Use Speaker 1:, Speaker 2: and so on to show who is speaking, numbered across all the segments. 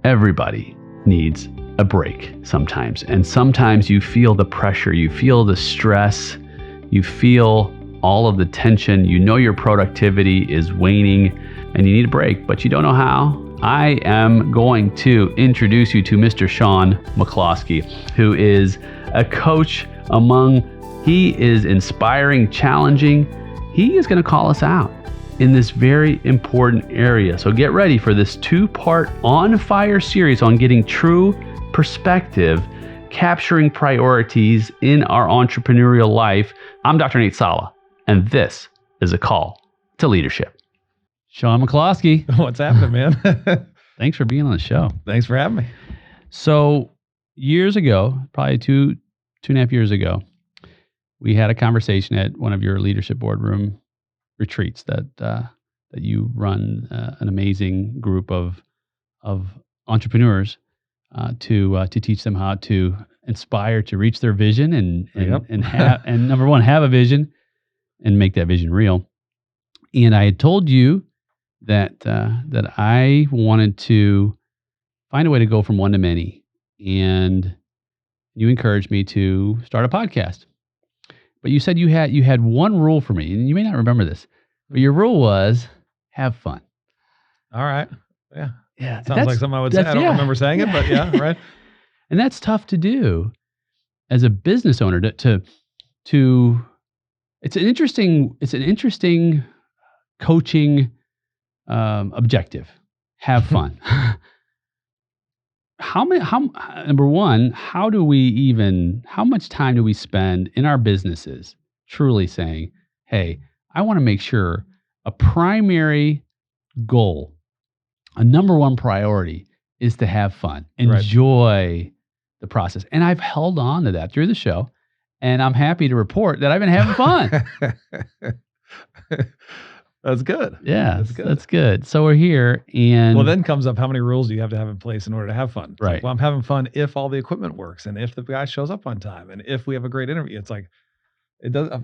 Speaker 1: Everybody needs a break sometimes. And sometimes you feel the pressure, you feel the stress, you feel all of the tension, you know your productivity is waning and you need a break, but you don't know how. I am going to introduce you to Mr. Shaun McCloskey, who is a coach he is inspiring, challenging. He is going to call us out in this very important area. So get ready for this 2-part on fire series on getting true perspective, capturing priorities in our entrepreneurial life. I'm Dr. Nate Sala, and this is a call to leadership. Shaun McCloskey.
Speaker 2: What's happening, man?
Speaker 1: Thanks for being on the show.
Speaker 2: Thanks for having me.
Speaker 1: So years ago, probably two and a half years ago, we had a conversation at one of your leadership boardroom retreats that you run an amazing group of entrepreneurs to teach them how to inspire to reach their vision and have and number one, have a vision and make that vision real. And I had told you that I wanted to find a way to go from one to many, and you encouraged me to start a podcast. But you said you had one rule for me, and you may not remember this, but your rule was have fun.
Speaker 2: All right. Yeah.
Speaker 1: Yeah.
Speaker 2: Sounds like something I would say. I don't remember saying it, but yeah, right.
Speaker 1: And that's tough to do as a business owner to it's an interesting coaching objective. Have fun. Number one, how much time do we spend in our businesses truly saying, hey, I want to make sure a primary goal, a number one priority is to have fun, enjoy the process. And I've held on to that through the show, and I'm happy to report that I've been having fun.
Speaker 2: That's good.
Speaker 1: Yeah, that's good. So we're here, and
Speaker 2: then comes up, how many rules do you have to have in place in order to have fun? It's
Speaker 1: right.
Speaker 2: Like, well, I'm having fun if all the equipment works, and if the guy shows up on time, and if we have a great interview. It's like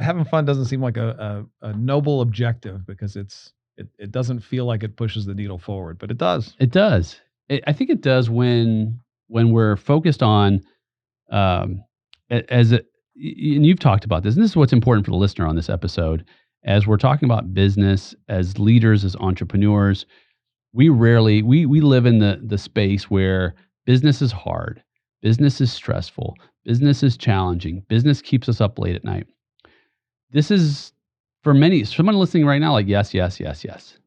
Speaker 2: having fun doesn't seem like a noble objective, because it doesn't feel like it pushes the needle forward, but it does.
Speaker 1: It does. I think it does when we're focused on and you've talked about this, and this is what's important for the listener on this episode. As we're talking about business, as leaders, as entrepreneurs, we live in the space where business is hard, business is stressful, business is challenging, business keeps us up late at night. This is, for someone listening right now, like yes,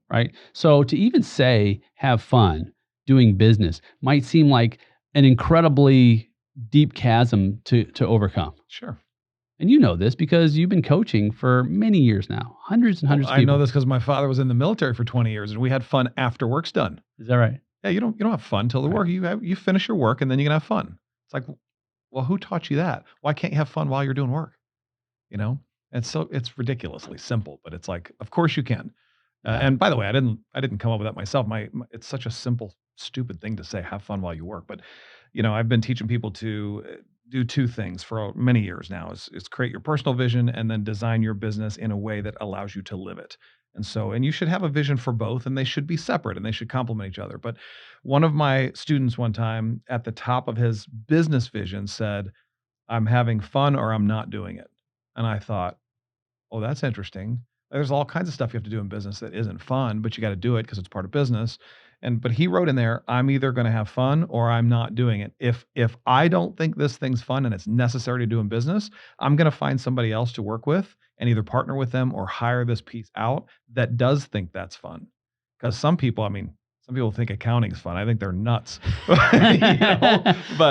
Speaker 1: right? So to even say have fun doing business might seem like an incredibly deep chasm to overcome.
Speaker 2: Sure.
Speaker 1: And you know this because you've been coaching for many years now, hundreds and hundreds of people.
Speaker 2: I know this because my father was in the military for 20 years, and we had fun after work's done.
Speaker 1: Is that right?
Speaker 2: Yeah, you don't have fun till the work. You finish your work, and then you can have fun. It's like, well, who taught you that? Why can't you have fun while you're doing work? You know, and so it's ridiculously simple, but it's like, of course you can. And by the way, I didn't come up with that myself. It's such a simple, stupid thing to say, have fun while you work. But I've been teaching people to do two things for many years now: is create your personal vision and then design your business in a way that allows you to live it. And you should have a vision for both, and they should be separate and they should complement each other. But one of my students one time, at the top of his business vision, said, I'm having fun or I'm not doing it. And I thought, oh, that's interesting. There's all kinds of stuff you have to do in business that isn't fun, but you got to do it because it's part of business. But he wrote in there, I'm either going to have fun or I'm not doing it. If I don't think this thing's fun and it's necessary to do in business, I'm going to find somebody else to work with and either partner with them or hire this piece out that does think that's fun. Because some people think accounting is fun. I think they're nuts. But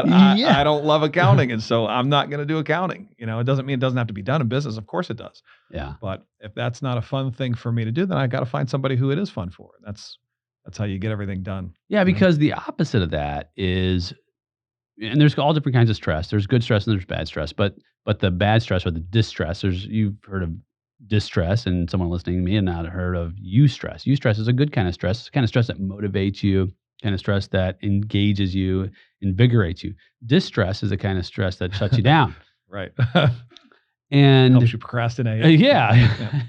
Speaker 2: I don't love accounting, and so I'm not going to do accounting. It doesn't mean it doesn't have to be done in business. Of course it does.
Speaker 1: Yeah.
Speaker 2: But if that's not a fun thing for me to do, then I got to find somebody who it is fun for. That's how you get everything done.
Speaker 1: Yeah, because the opposite of that is, and there's all different kinds of stress. There's good stress and there's bad stress. But the bad stress or the distress, you've heard of distress, and someone listening to me and not heard of eustress. Eustress is a good kind of stress. It's the kind of stress that motivates you, kind of stress that engages you, invigorates you. Distress is a kind of stress that shuts you down.
Speaker 2: Right.
Speaker 1: And
Speaker 2: helps you procrastinate.
Speaker 1: Yeah.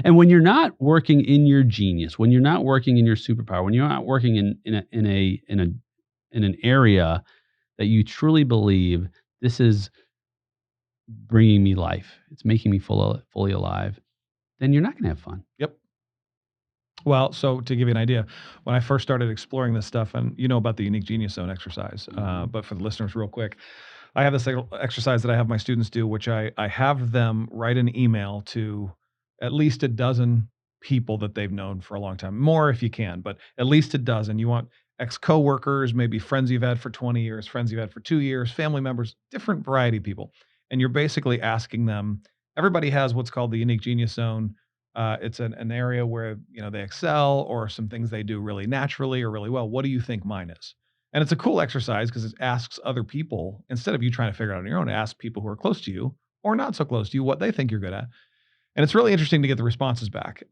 Speaker 1: And when you're not working in your genius, when you're not working in your superpower, when you're not working in a in an area that you truly believe this is bringing me life, it's making me fully alive, then you're not going to have fun.
Speaker 2: Yep. Well, so to give you an idea, when I first started exploring this stuff, and you know about the unique genius zone exercise, but for the listeners, real quick, I have this exercise that I have my students do, which I have them write an email to at least a dozen people that they've known for a long time, more if you can, but at least a dozen. You want ex coworkers, maybe friends you've had for 20 years, friends you've had for 2 years, family members, different variety of people. And you're basically asking them, everybody has what's called the unique genius zone. It's an area where they excel or some things they do really naturally or really well. What do you think mine is? And it's a cool exercise because it asks other people, instead of you trying to figure it out on your own, ask people who are close to you or not so close to you what they think you're good at. And it's really interesting to get the responses back.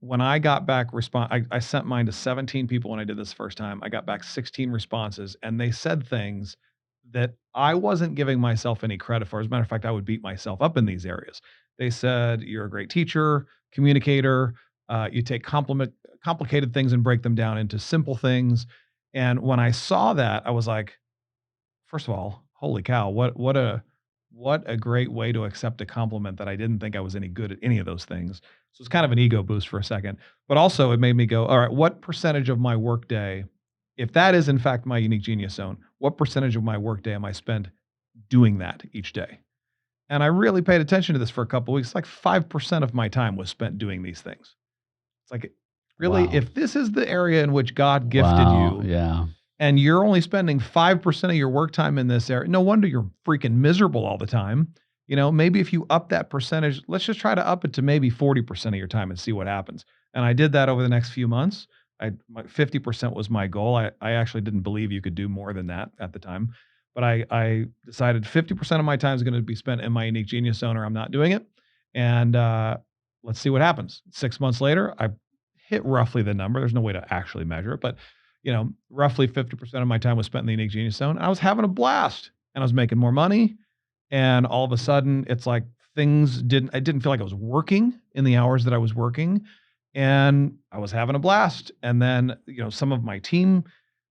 Speaker 2: When I got back I sent mine to 17 people when I did this first time. I got back 16 responses, and they said things that I wasn't giving myself any credit for. As a matter of fact, I would beat myself up in these areas. They said, you're a great teacher, communicator. You take complicated things and break them down into simple things. And when I saw that, I was like, first of all, holy cow, what a great way to accept a compliment that I didn't think I was any good at any of those things. So it's kind of an ego boost for a second. But also it made me go, all right, what percentage of my workday, if that is in fact my unique genius zone, what percentage of my workday am I spent doing that each day? And I really paid attention to this for a couple of weeks. Like 5% of my time was spent doing these things. It's like, really,
Speaker 1: Wow.
Speaker 2: if this is the area in which God gifted
Speaker 1: Wow,
Speaker 2: you,
Speaker 1: yeah.
Speaker 2: and you're only spending 5% of your work time in this area, no wonder you're freaking miserable all the time. Maybe if you up that percentage, let's just try to up it to maybe 40% of your time and see what happens. And I did that over the next few months. 50% was my goal. I actually didn't believe you could do more than that at the time. But I decided 50% of my time is going to be spent in my unique genius zone, or I'm not doing it. And let's see what happens. 6 months later, I hit roughly the number. There's no way to actually measure it, but roughly 50% of my time was spent in the unique genius zone. I was having a blast, and I was making more money. And all of a sudden, it's like I didn't feel like I was working in the hours that I was working, and I was having a blast. And then, some of my team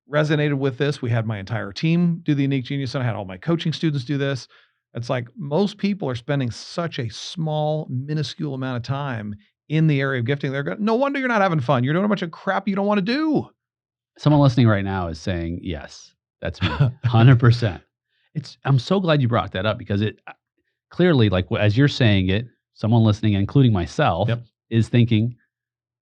Speaker 2: resonated with this. We had my entire team do the unique genius zone. I had all my coaching students do this. It's like most people are spending such a small, minuscule amount of time in the area of gifting. No wonder you're not having fun. You're doing a bunch of crap you don't want to do.
Speaker 1: Someone listening right now is saying, yes, that's me, 100%. I'm so glad you brought that up, because it clearly, like as you're saying it, someone listening, including myself,
Speaker 2: Yep.
Speaker 1: is thinking,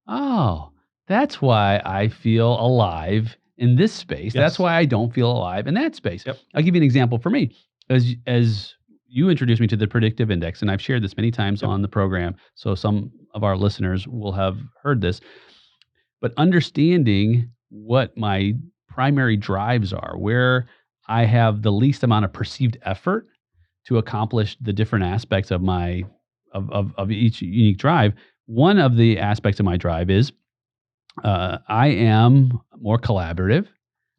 Speaker 1: oh, that's why I feel alive in this space.
Speaker 2: Yes.
Speaker 1: That's why I don't feel alive in that space.
Speaker 2: Yep.
Speaker 1: I'll give you an example for me. As you introduced me to the predictive index, and I've shared this many times
Speaker 2: Yep.
Speaker 1: on the program, so some of our listeners will have heard this, but understanding what my primary drives are, where I have the least amount of perceived effort to accomplish the different aspects of my of each unique drive. One of the aspects of my drive is I am more collaborative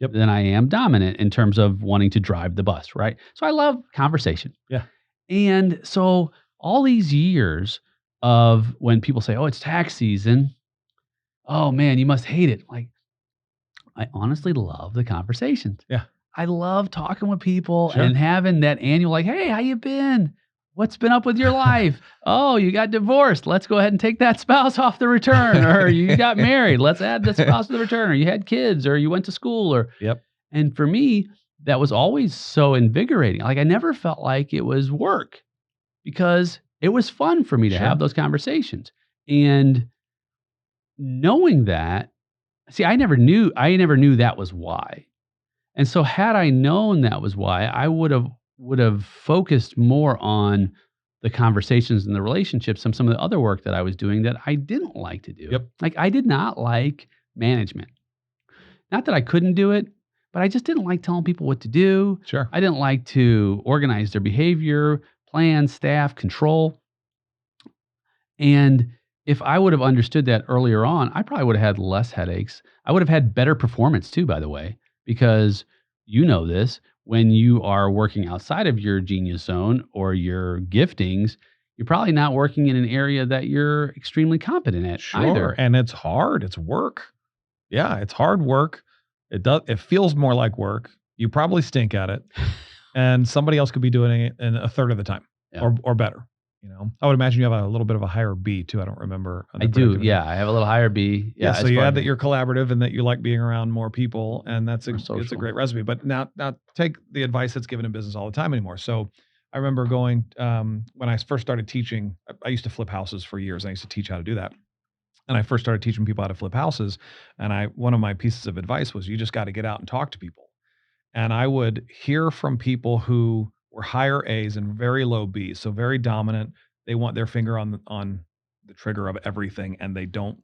Speaker 2: Yep.
Speaker 1: than I am dominant in terms of wanting to drive the bus, right? So I love conversation.
Speaker 2: Yeah.
Speaker 1: And so all these years of when people say, oh, it's tax season, oh man, you must hate it. Like, I honestly love the conversations.
Speaker 2: Yeah.
Speaker 1: I love talking with people
Speaker 2: Sure.
Speaker 1: and having that annual, like, hey, how you been? What's been up with your life? Oh, you got divorced. Let's go ahead and take that spouse off the return. Or you got married. Let's add the spouse to the return. Or you had kids, or you went to school.
Speaker 2: Yep.
Speaker 1: And for me, that was always so invigorating. Like I never felt like it was work, because it was fun for me to
Speaker 2: Sure.
Speaker 1: have those conversations. And knowing that, see, I never knew that was why. And so had I known that was why, I would have focused more on the conversations and the relationships and some of the other work that I was doing that I didn't like to do.
Speaker 2: Yep.
Speaker 1: Like I did not like management. Not that I couldn't do it, but I just didn't like telling people what to do.
Speaker 2: Sure.
Speaker 1: I didn't like to organize their behavior, plan, staff, control. And if I would have understood that earlier on, I probably would have had less headaches. I would have had better performance too, by the way, because you know this, when you are working outside of your genius zone or your giftings, you're probably not working in an area that you're extremely competent at
Speaker 2: Sure.
Speaker 1: either.
Speaker 2: And it's hard. It's work. Yeah, it's hard work. It feels more like work. You probably stink at it, and somebody else could be doing it in a third of the time,
Speaker 1: Yeah.
Speaker 2: or better. I would imagine you have a little bit of a higher B too. I don't remember. On the
Speaker 1: I do.
Speaker 2: productivity.
Speaker 1: Yeah. I have a little higher B.
Speaker 2: Yeah.
Speaker 1: Yeah.
Speaker 2: So
Speaker 1: as
Speaker 2: you
Speaker 1: far
Speaker 2: add
Speaker 1: as
Speaker 2: that you're collaborative and that you like being around more people, and it's
Speaker 1: We're
Speaker 2: a
Speaker 1: social.
Speaker 2: great recipe. But now take the advice that's given in business all the time anymore. So I remember going when I first started teaching. I used to flip houses for years. I used to teach how to do that. And I first started teaching people how to flip houses. And one of my pieces of advice was you just got to get out and talk to people. And I would hear from people who were higher A's and very low B's, so very dominant. They want their finger on the trigger of everything, and they don't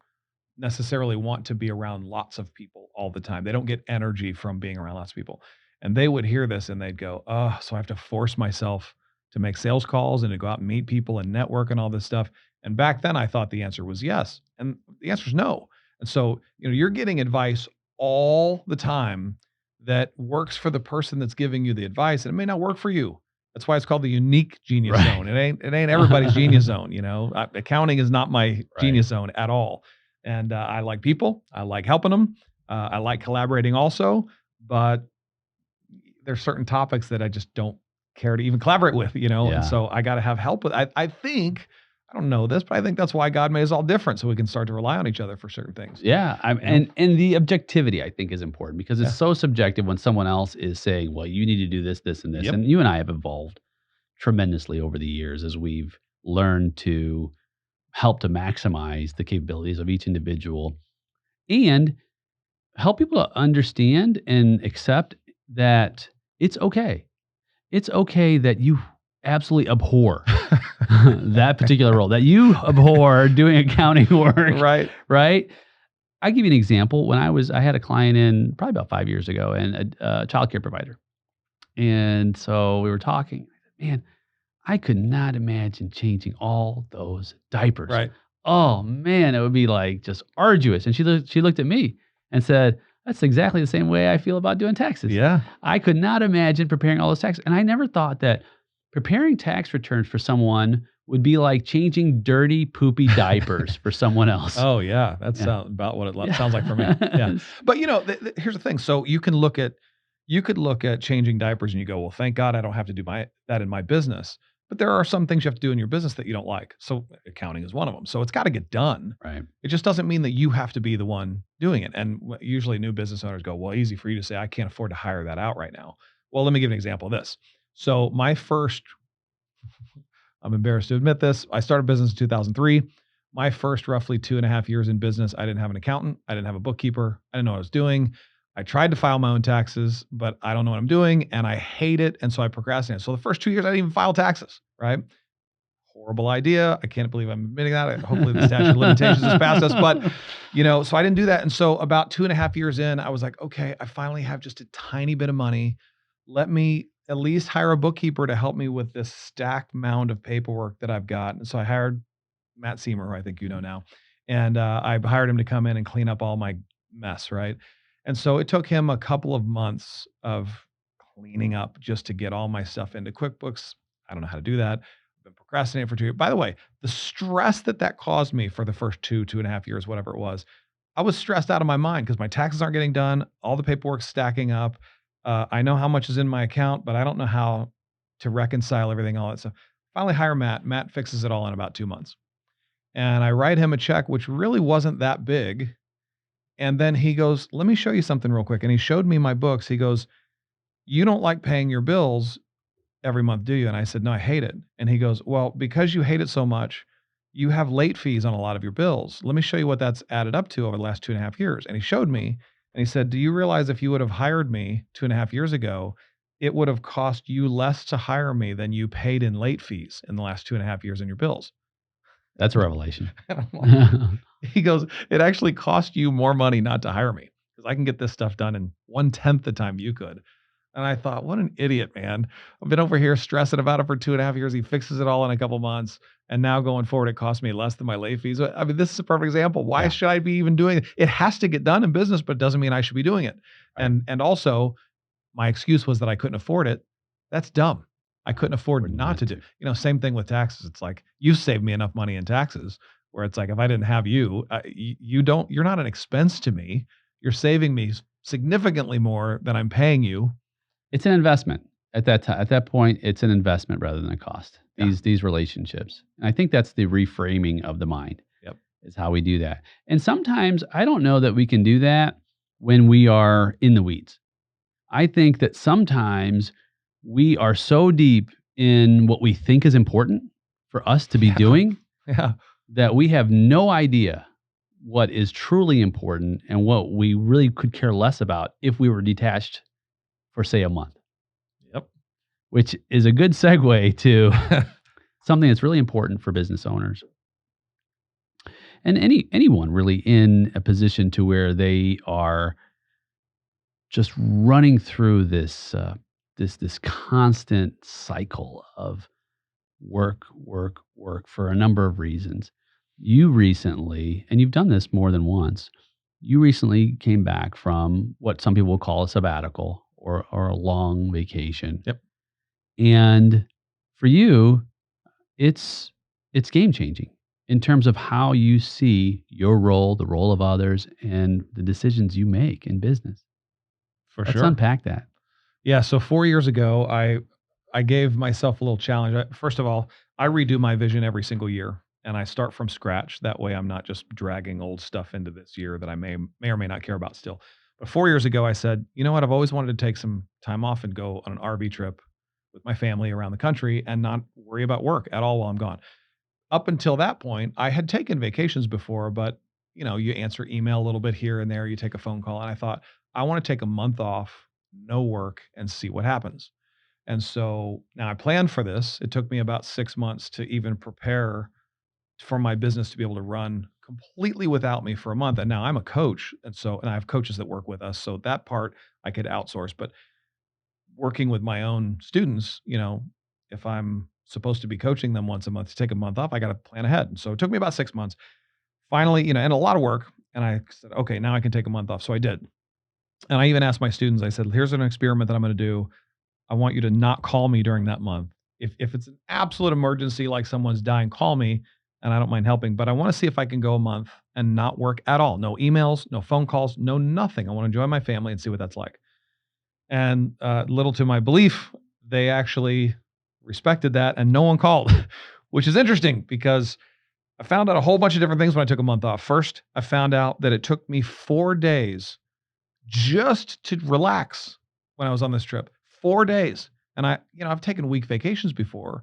Speaker 2: necessarily want to be around lots of people all the time. They don't get energy from being around lots of people. And they would hear this and they'd go, "Oh, so I have to force myself to make sales calls and to go out and meet people and network and all this stuff." And back then I thought the answer was yes. And the answer is no. And so, you're getting advice all the time that works for the person that's giving you the advice, and it may not work for you. That's why it's called the unique genius
Speaker 1: Right.
Speaker 2: zone. It ain't everybody's genius zone. Accounting is not my genius zone at all. And I like people. I like helping them. I like collaborating also, but there's certain topics that I just don't care to even collaborate with,
Speaker 1: Yeah.
Speaker 2: And so I got to have help with. I think I don't know this, but I think that's why God made us all different, so we can start to rely on each other for certain things.
Speaker 1: Yeah, and the objectivity I think is important because it's
Speaker 2: Yeah.
Speaker 1: so subjective when someone else is saying, "Well, you need to do this, this, and this."
Speaker 2: Yep.
Speaker 1: And you and I have evolved tremendously over the years as we've learned to help to maximize the capabilities of each individual and help people to understand and accept that it's okay. It's okay that you absolutely abhor that particular role, that you abhor doing accounting work.
Speaker 2: Right.
Speaker 1: Right? I give you an example. When I had a client in probably about 5 years ago and a childcare provider. And so we were talking. Man, I could not imagine changing all those diapers.
Speaker 2: Right.
Speaker 1: Oh man, it would be like just arduous. And she looked at me and said, "That's exactly the same way I feel about doing taxes."
Speaker 2: Yeah.
Speaker 1: I could not imagine preparing all those taxes. And I never thought that preparing tax returns for someone would be like changing dirty, poopy diapers for someone else.
Speaker 2: Oh yeah, that's
Speaker 1: Yeah.
Speaker 2: about what it sounds like for me. Yeah. But here's the thing. So you could look at changing diapers and you go, "Well, thank God I don't have to do that in my business." But there are some things you have to do in your business that you don't like. So accounting is one of them. So it's got to get done.
Speaker 1: Right.
Speaker 2: It just doesn't mean that you have to be the one doing it. And usually new business owners go, "Well, easy for you to say, I can't afford to hire that out right now." Well, let me give an example of this. So I'm embarrassed to admit this. I started business in 2003. My first roughly 2.5 years in business, I didn't have an accountant. I didn't have a bookkeeper. I didn't know what I was doing. I tried to file my own taxes, but I don't know what I'm doing and I hate it. And so I procrastinated. So the first 2 years, I didn't even file taxes, right? Horrible idea. I can't believe I'm admitting that. Hopefully the statute of limitations has passed us, but so I didn't do that. And so about 2.5 years in, I was like, okay, I finally have just a tiny bit of money. Let me at least hire a bookkeeper to help me with this stacked mound of paperwork that I've got. And so I hired Matt Seymour, who I think you know now. And I hired him to come in and clean up all my mess, right? And so it took him a couple of months of cleaning up just to get all my stuff into QuickBooks. I don't know how to do that. I've been procrastinating for 2 years. By the way, the stress that caused me for the first 2.5 years, whatever it was, I was stressed out of my mind because my taxes aren't getting done. All the paperwork's stacking up. I know how much is in my account, but I don't know how to reconcile everything, all that stuff. Finally hire Matt. Matt fixes it all in about 2 months. And I write him a check, which really wasn't that big. And then he goes, "Let me show you something real quick." And he showed me my books. He goes, "You don't like paying your bills every month, do you?" And I said, "No, I hate it." And he goes, "Well, because you hate it so much, you have late fees on a lot of your bills. Let me show you what that's added up to over the last 2.5 years." And he showed me and he said, "Do you realize if you would have hired me 2.5 years ago, it would have cost you less to hire me than you paid in late fees in the last 2.5 years in your bills?"
Speaker 1: That's a revelation.
Speaker 2: And I'm like, he goes, "It actually cost you more money not to hire me because I can get this stuff done in 1/10 the time you could." And I thought, what an idiot, man. I've been over here stressing about it for 2.5 years. He fixes it all in a couple months. And now going forward, it cost me less than my late fees. I mean, this is a perfect example. Why
Speaker 1: Yeah.
Speaker 2: should I be even doing it? It has to get done in business, but it doesn't mean I should be doing it.
Speaker 1: Right.
Speaker 2: And also, my excuse was that I couldn't afford it. That's dumb. I couldn't afford not to do. Same thing with taxes. It's like you saved me enough money in taxes where it's like if I didn't have you, you're not an expense to me. You're saving me significantly more than I'm paying you.
Speaker 1: It's an investment at that time. At that point, it's an investment rather than a cost.
Speaker 2: Yeah.
Speaker 1: These relationships. And I think that's the reframing of the mind.
Speaker 2: Yep.
Speaker 1: Is how we do that. And sometimes I don't know that we can do that when we are in the weeds. I think that sometimes we are so deep in what we think is important for us to be
Speaker 2: Yeah.
Speaker 1: doing
Speaker 2: Yeah.
Speaker 1: that we have no idea what is truly important and what we really could care less about if we were detached for, say, a month,
Speaker 2: Yep.
Speaker 1: which is a good segue to something that's really important for business owners and anyone really in a position to where they are just running through this constant cycle of work, work, work for a number of reasons. You recently, and you've done this more than once, you recently came back from what some people call a sabbatical or a long vacation.
Speaker 2: Yep.
Speaker 1: And for you, it's game changing in terms of how you see your role, the role of others, and the decisions you make in business.
Speaker 2: For
Speaker 1: Let's
Speaker 2: sure.
Speaker 1: unpack that.
Speaker 2: Yeah. So 4 years ago, I gave myself a little challenge. First of all, I redo my vision every single year, and I start from scratch. That way, I'm not just dragging old stuff into this year that I may or may not care about still. But 4 years ago, I said, you know what? I've always wanted to take some time off and go on an RV trip with my family around the country and not worry about work at all while I'm gone. Up until that point, I had taken vacations before, but you answer email a little bit here and there, you take a phone call, and I thought, I want to take a month off, no work, and see what happens. And so now I planned for this. It took me about 6 months to even prepare for my business to be able to run completely without me for a month. And now I'm a coach. And I have coaches that work with us. So that part I could outsource. But working with my own students, if I'm supposed to be coaching them once a month to take a month off, I got to plan ahead. And so it took me about 6 months. Finally, and a lot of work. And I said, okay, now I can take a month off. So I did. And I even asked my students, I said, here's an experiment that I'm going to do. I want you to not call me during that month. If it's an absolute emergency, like someone's dying, call me and I don't mind helping. But I want to see if I can go a month and not work at all. No emails, no phone calls, no nothing. I want to enjoy my family and see what that's like. And little to my belief, they actually respected that and no one called, which is interesting because I found out a whole bunch of different things when I took a month off. First, I found out that it took me 4 days just to relax when I was on this trip. 4 days. And I've taken week vacations before.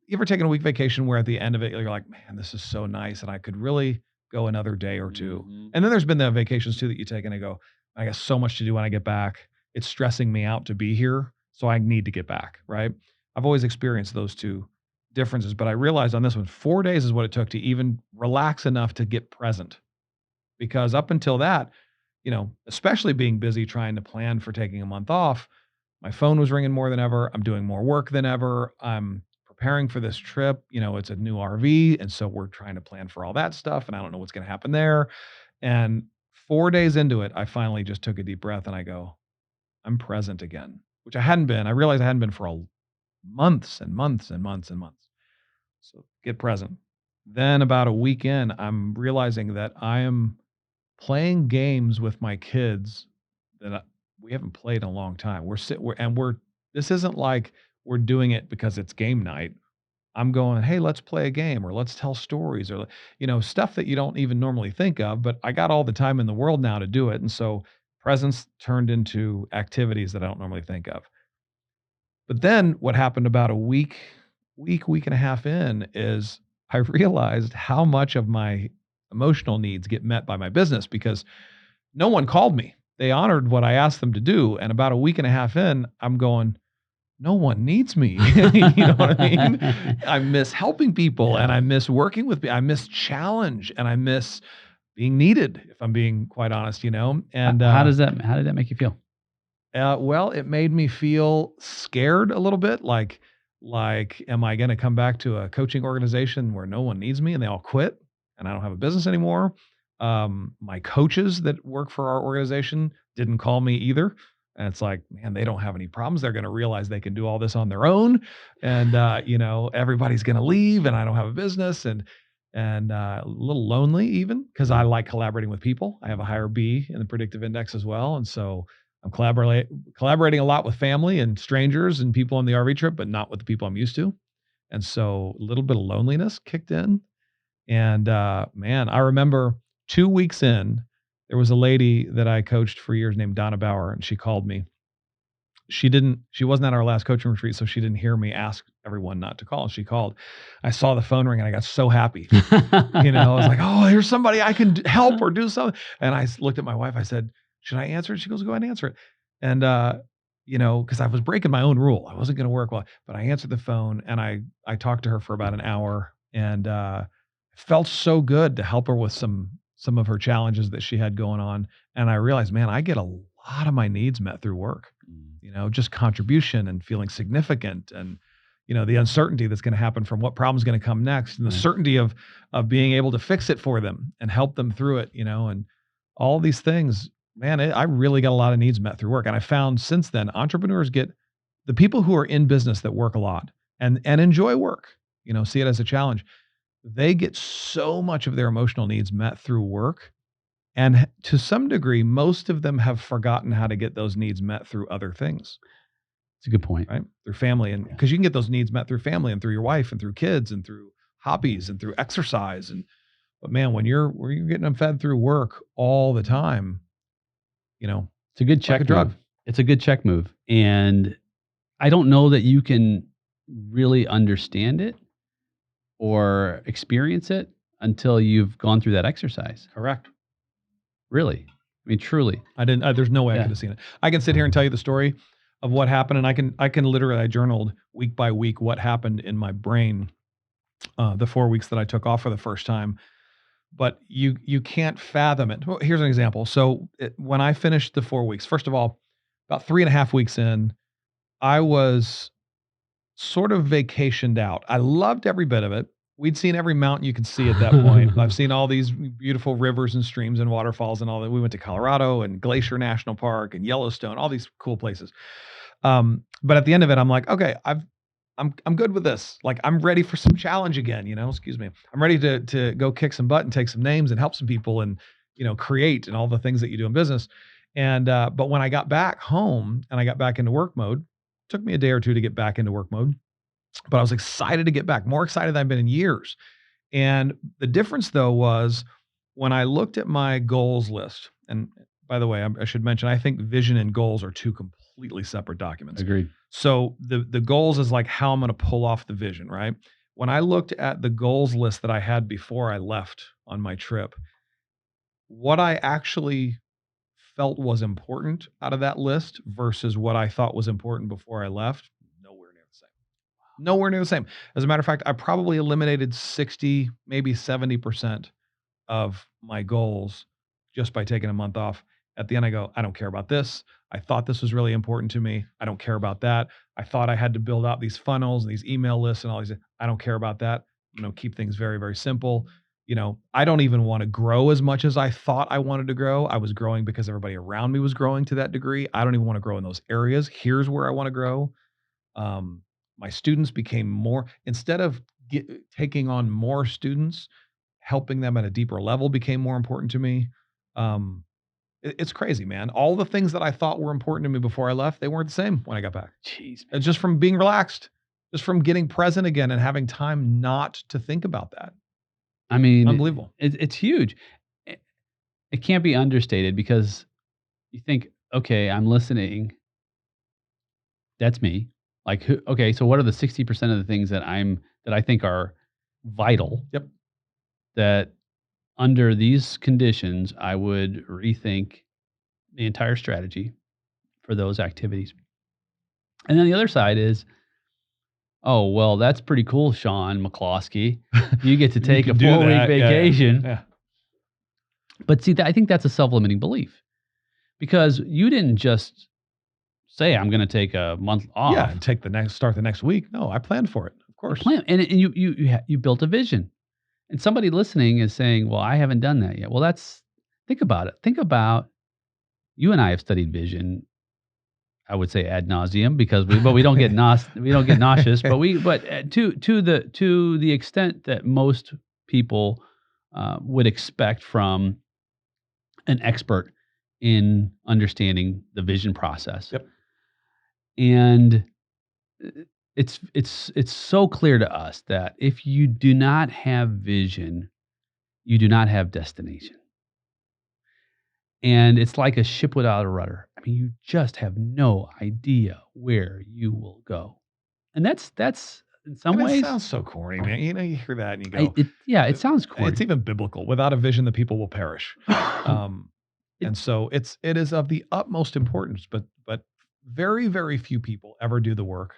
Speaker 2: You ever taken a week vacation where at the end of it, you're like, man, this is so nice. And I could really go another day or two.
Speaker 1: Mhm.
Speaker 2: And then there's been the vacations too that you take and I go, I got so much to do when I get back. It's stressing me out to be here. So I need to get back. Right. I've always experienced those two differences, but I realized on this one, 4 days is what it took to even relax enough to get present. Because up until that, especially being busy trying to plan for taking a month off, my phone was ringing more than ever. I'm doing more work than ever. I'm preparing for this trip. It's a new RV. And so we're trying to plan for all that stuff. And I don't know what's going to happen there. And 4 days into it, I finally just took a deep breath and I go, I'm present again, which I hadn't been. I realized I hadn't been for months and months and months and months. So get present. Then about a week in, I'm realizing that I am playing games with my kids that we haven't played in a long time. This isn't like we're doing it because it's game night. I'm going, hey, let's play a game or let's tell stories or, stuff that you don't even normally think of, but I got all the time in the world now to do it. And so presence turned into activities that I don't normally think of. But then what happened about a week and a half in is I realized how much of my emotional needs get met by my business because no one called me. They honored what I asked them to do. And about a week and a half in, I'm going, no one needs me. You know what I mean? I miss helping people and I miss working with people. I miss challenge and I miss being needed, if I'm being quite honest, And
Speaker 1: How did that make you feel?
Speaker 2: well, it made me feel scared a little bit. Like, am I going to come back to a coaching organization where no one needs me and they all quit and I don't have a business anymore? My coaches that work for our organization didn't call me either. And it's like, man, they don't have any problems. They're going to realize they can do all this on their own. And, everybody's going to leave and I don't have a business. And and a little lonely even because I like collaborating with people. I have a higher B in the predictive index as well. And so I'm collaborating a lot with family and strangers and people on the RV trip, but not with the people I'm used to. And so a little bit of loneliness kicked in. And man, I remember 2 weeks in, there was a lady that I coached for years named Donna Bauer, and she called me. She wasn't at our last coaching retreat, so she didn't hear me ask everyone not to call. She called. I saw the phone ring and I got so happy. I was like, oh, here's somebody I can help or do something. And I looked at my wife. I said, should I answer it? She goes, go ahead and answer it. And, because I was breaking my own rule. I wasn't going to work well, but I answered the phone and I talked to her for about an hour and it felt so good to help her with some of her challenges that she had going on. And I realized, man, I get a lot of my needs met through work, just contribution and feeling significant and, the uncertainty that's going to happen from what problem's going to come next and the certainty of being able to fix it for them and help them through it, and all these things, man, I really got a lot of needs met through work. And I found since then, entrepreneurs get the people who are in business that work a lot and enjoy work, see it as a challenge. They get so much of their emotional needs met through work. And to some degree, most of them have forgotten how to get those needs met through other things.
Speaker 1: It's a good point.
Speaker 2: Right? Through family. And because you can get those needs met through family and through your wife and through kids and through hobbies and through exercise. But man, when you're getting them fed through work all the time,
Speaker 1: it's a good check
Speaker 2: like a drug.
Speaker 1: move. It's a good check move. And I don't know that you can really understand it or experience it until you've gone through that exercise.
Speaker 2: Correct.
Speaker 1: Really. I mean, truly.
Speaker 2: I didn't, there's no way I could have seen it. I can sit here and tell you the story of what happened. And I can literally, I journaled week by week what happened in my brain, the 4 weeks that I took off for the first time, but you can't fathom it. Well, here's an example. So when I finished the 4 weeks, first of all, about 3.5 weeks in, I was sort of vacationed out. I loved every bit of it. We'd seen every mountain you could see at that point. I've seen all these beautiful rivers and streams and waterfalls and all that. We went to Colorado and Glacier National Park and Yellowstone, all these cool places. But at the end of it, I'm like, okay, I'm good with this. Like, I'm ready for some challenge again, excuse me. I'm ready to go kick some butt and take some names and help some people and, create and all the things that you do in business. And, but when I got back home and I got back into work mode, it took me a day or two to get back into work mode. But I was excited to get back, more excited than I've been in years. And the difference, though, was when I looked at my goals list, and by the way, I should mention, I think vision and goals are two completely separate documents.
Speaker 1: Agreed.
Speaker 2: So the goals is like how I'm going to pull off the vision, right? When I looked at the goals list that I had before I left on my trip, what I actually felt was important out of that list versus what I thought was important before I left, nowhere near the same. As a matter of fact, I probably eliminated 60, maybe 70% of my goals just by taking a month off. At the end, I go, I don't care about this. I thought this was really important to me. I don't care about that. I thought I had to build out these funnels and these email lists and all these. I don't care about that. Keep things very, very simple. I don't even want to grow as much as I thought I wanted to grow. I was growing because everybody around me was growing to that degree. I don't even want to grow in those areas. Here's where I want to grow. My students became more, instead of taking on more students, helping them at a deeper level became more important to me. It's crazy, man. All the things that I thought were important to me before I left, they weren't the same when I got back.
Speaker 1: Jeez.
Speaker 2: It's just from being relaxed, just from getting present again and having time not to think about that.
Speaker 1: I mean,
Speaker 2: unbelievable.
Speaker 1: It's huge. It can't be understated because you think, okay, I'm listening. That's me. Like, okay, so what are the 60% of the things that I think are vital?
Speaker 2: Yep.
Speaker 1: That under these conditions, I would rethink the entire strategy for those activities. And then the other side is, oh, well, that's pretty cool, Shaun McCloskey. You get to take a 4-week vacation.
Speaker 2: Yeah.
Speaker 1: But see, I think that's a self-limiting belief because you didn't just say, I'm going to take a month off.
Speaker 2: Yeah, and start the next week. No, I planned for it, of course.
Speaker 1: And you built a vision. And somebody listening is saying, well, I haven't done that yet. Well, think about it. Think about, you and I have studied vision, I would say ad nauseum, because we don't get nauseous, but to the extent that most people would expect from an expert in understanding the vision process.
Speaker 2: Yep.
Speaker 1: And it's so clear to us that if you do not have vision, you do not have destination. And it's like a ship without a rudder. I mean, you just have no idea where you will go. And that's in some
Speaker 2: And it
Speaker 1: ways,
Speaker 2: sounds so corny, man. You hear that and you go,
Speaker 1: it sounds corny.
Speaker 2: it's even biblical. Without a vision, the people will perish. And so it is of the utmost importance, but very, very few people ever do the work.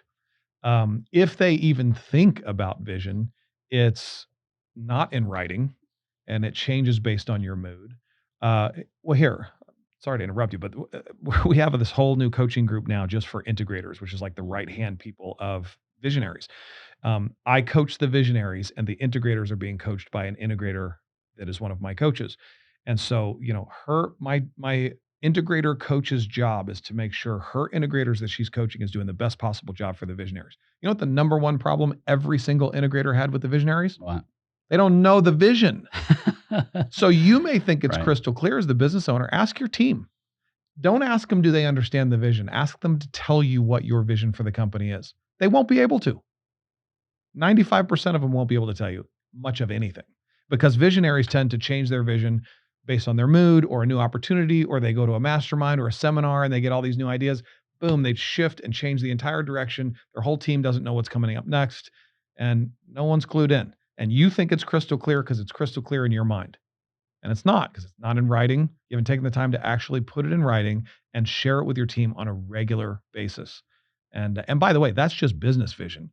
Speaker 2: If they even think about vision, it's not in writing, and it changes based on your mood. Well, here, sorry to interrupt you, but we have this whole new coaching group now just for integrators, which is like the right-hand people of visionaries. I coach the visionaries, and the integrators are being coached by an integrator that is one of my coaches. And so, my integrator coach's job is to make sure her integrators that she's coaching is doing the best possible job for the visionaries. You know what the number one problem every single integrator had with the visionaries?
Speaker 1: What?
Speaker 2: They don't know the vision. So you may think it's
Speaker 1: Right.
Speaker 2: crystal clear as the business owner. Ask your team. Don't ask them, do they understand the vision? Ask them to tell you what your vision for the company is. They won't be able to. 95% of them won't be able to tell you much of anything, because visionaries tend to change their vision based on their mood or a new opportunity, or they go to a mastermind or a seminar and they get all these new ideas. Boom, they shift and change the entire direction. Their whole team doesn't know what's coming up next, and no one's clued in. And you think it's crystal clear because it's crystal clear in your mind. And it's not, because it's not in writing. You haven't taken the time to actually put it in writing and share it with your team on a regular basis. And by the way, that's just business vision.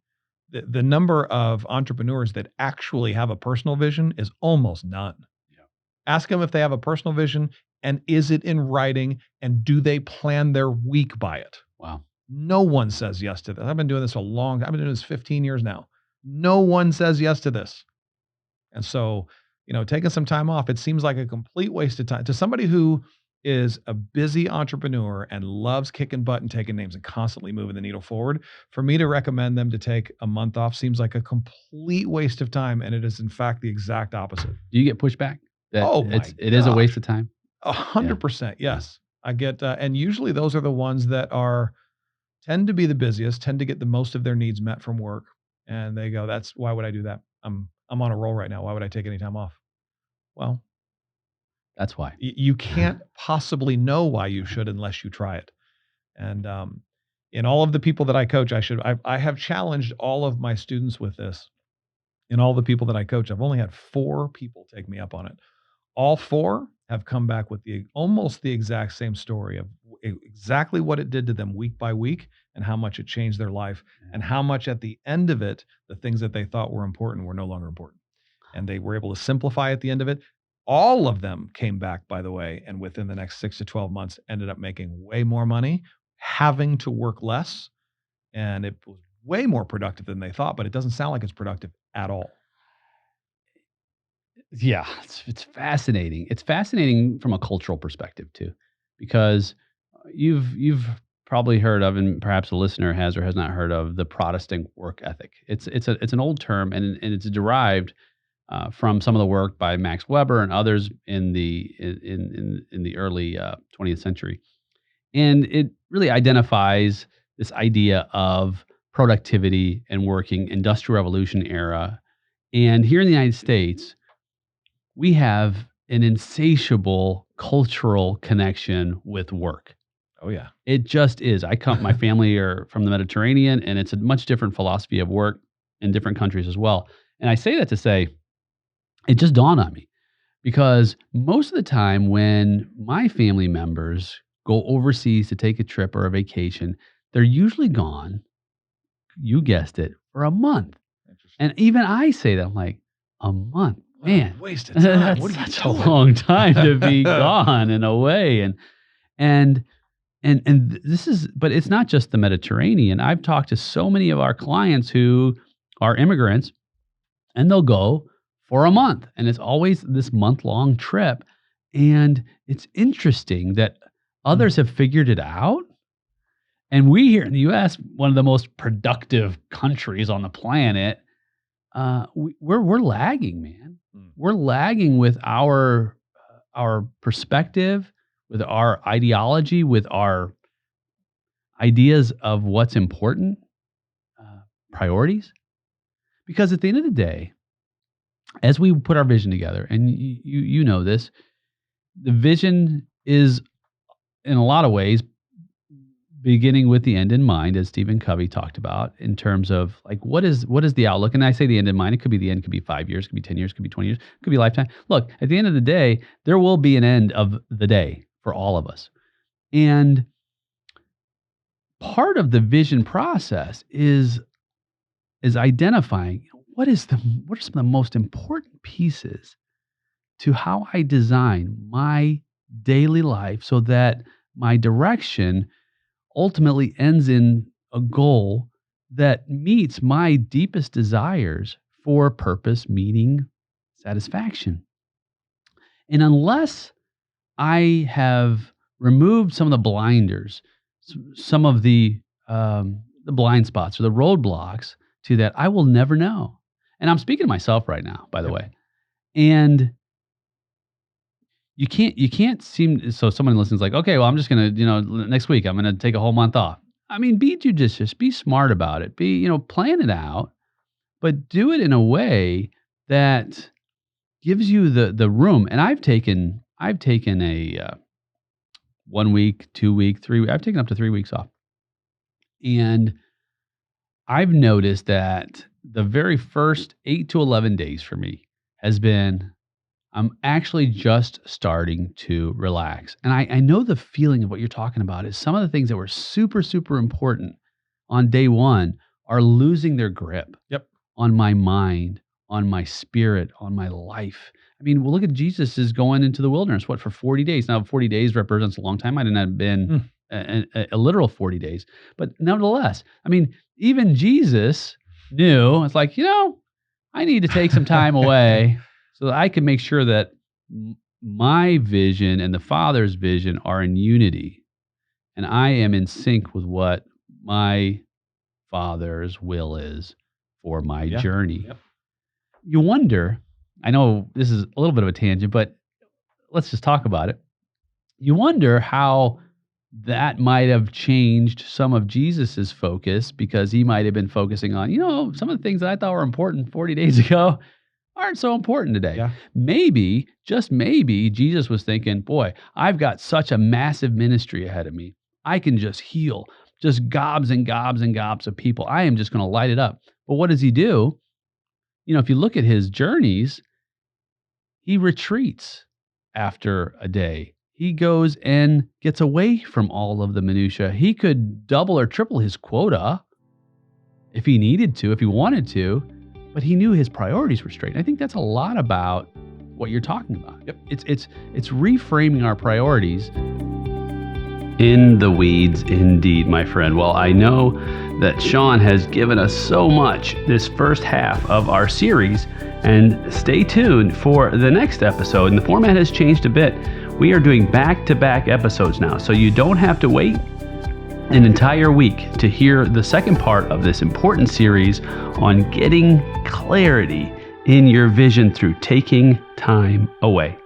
Speaker 2: The number of entrepreneurs that actually have a personal vision is almost none.
Speaker 1: Yeah.
Speaker 2: Ask them if they have a personal vision, and is it in writing, and do they plan their week by it?
Speaker 1: Wow.
Speaker 2: No one says yes to this. I've been doing this I've been doing this 15 years now. No one says yes to this. And so, taking some time off, it seems like a complete waste of time to somebody who is a busy entrepreneur and loves kicking butt and taking names and constantly moving the needle forward. For me to recommend them to take a month off seems like a complete waste of time. And it is in fact the exact opposite.
Speaker 1: Do you get pushback? That
Speaker 2: Oh my
Speaker 1: it is a
Speaker 2: gosh.
Speaker 1: waste of time.
Speaker 2: 100%. Yes. I get, and usually those are the ones that tend to be the busiest, tend to get the most of their needs met from work. And they go, why would I do that? I'm on a roll right now. Why would I take any time off? Well,
Speaker 1: That's why.
Speaker 2: you can't possibly know why you should unless you try it. And in all of the people that I coach, I have challenged all of my students with this. In all the people that I coach, I've only had 4 people take me up on it. All 4 have come back with almost the exact same story of exactly what it did to them week by week, and how much it changed their life, and how much at the end of it, the things that they thought were important were no longer important. And they were able to simplify at the end of it. All of them came back, by the way, and within the next 6 to 12 months ended up making way more money, having to work less. And it was way more productive than they thought, but it doesn't sound like it's productive at all.
Speaker 1: Yeah, it's fascinating. It's fascinating from a cultural perspective too, because you've probably heard of, and perhaps a listener has or has not heard of, the Protestant work ethic. It's an old term, and it's derived from some of the work by Max Weber and others in the early 20th century, and it really identifies this idea of productivity and working, Industrial Revolution era. And here in the United States, we have an insatiable cultural connection with work.
Speaker 2: Oh yeah.
Speaker 1: It just is. My family are from the Mediterranean, and it's a much different philosophy of work in different countries as well. And I say that to say, it just dawned on me, because most of the time when my family members go overseas to take a trip or a vacation, they're usually gone, you guessed it, for a month. And even I say that, I'm like, a month? Man,
Speaker 2: waste of time.
Speaker 1: that's
Speaker 2: What are you
Speaker 1: such a
Speaker 2: doing?
Speaker 1: long time to be gone in a way. And this is, but it's not just the Mediterranean. I've talked to so many of our clients who are immigrants, and they'll go for a month, and it's always this month-long trip. And it's interesting that others have figured it out. And we here in the US, one of the most productive countries on the planet, we're lagging, man. We're lagging with our perspective, with our ideology, with our ideas of what's important, priorities. Because at the end of the day, as we put our vision together, and you know this, the vision is in a lot of ways beginning with the end in mind, as Stephen Covey talked about, in terms of like what is the outlook. And I say the end in mind, it could be the end, could be 5 years, could be 10 years, could be 20 years, could be a lifetime. Look, at the end of the day, there will be an end of the day for all of us. And part of the vision process is identifying what are some of the most important pieces to how I design my daily life so that my direction ultimately ends in a goal that meets my deepest desires for purpose, meaning, satisfaction. And unless I have removed some of the blinders, some of the blind spots or the roadblocks to that, I will never know. And I'm speaking to myself right now, by the way. And you can't seem, so someone listens like, okay, well, I'm just going to, next week, I'm going to take a whole month off. I mean, be judicious, be smart about it, plan it out, but do it in a way that gives you the room. And I've taken a 1 week, 2 week, 3 week, I've taken up to 3 weeks off. And I've noticed that the very first 8 to 11 days for me has been, I'm actually just starting to relax. And I know the feeling of what you're talking about is some of the things that were super, super important on day one are losing their grip on my mind, on my spirit, on my life. I mean, well, look at Jesus is going into the wilderness, for 40 days? Now, 40 days represents a long time. I didn't have been a literal 40 days. But nevertheless, I mean, even Jesus knew, it's like, I need to take some time away so that I can make sure that my vision and the Father's vision are in unity. And I am in sync with what my Father's will is for my journey. You wonder, I know this is a little bit of a tangent, but let's just talk about it. You wonder how that might have changed some of Jesus's focus, because he might have been focusing on, some of the things that I thought were important 40 days ago aren't so important today. Yeah. Maybe, just maybe, Jesus was thinking, boy, I've got such a massive ministry ahead of me. I can just heal just gobs and gobs and gobs of people. I am just going to light it up. But what does he do? If you look at his journeys, he retreats after a day. He goes and gets away from all of the minutia. He could double or triple his quota if he needed to, if he wanted to, but he knew his priorities were straight. And I think that's a lot about what you're talking about. It's reframing our priorities. In the weeds, indeed, my friend. Well, I know that Shaun has given us so much this first half of our series, and stay tuned for the next episode. And the format has changed a bit. We are doing back-to-back episodes now, so you don't have to wait an entire week to hear the second part of this important series on getting clarity in your vision through taking time away.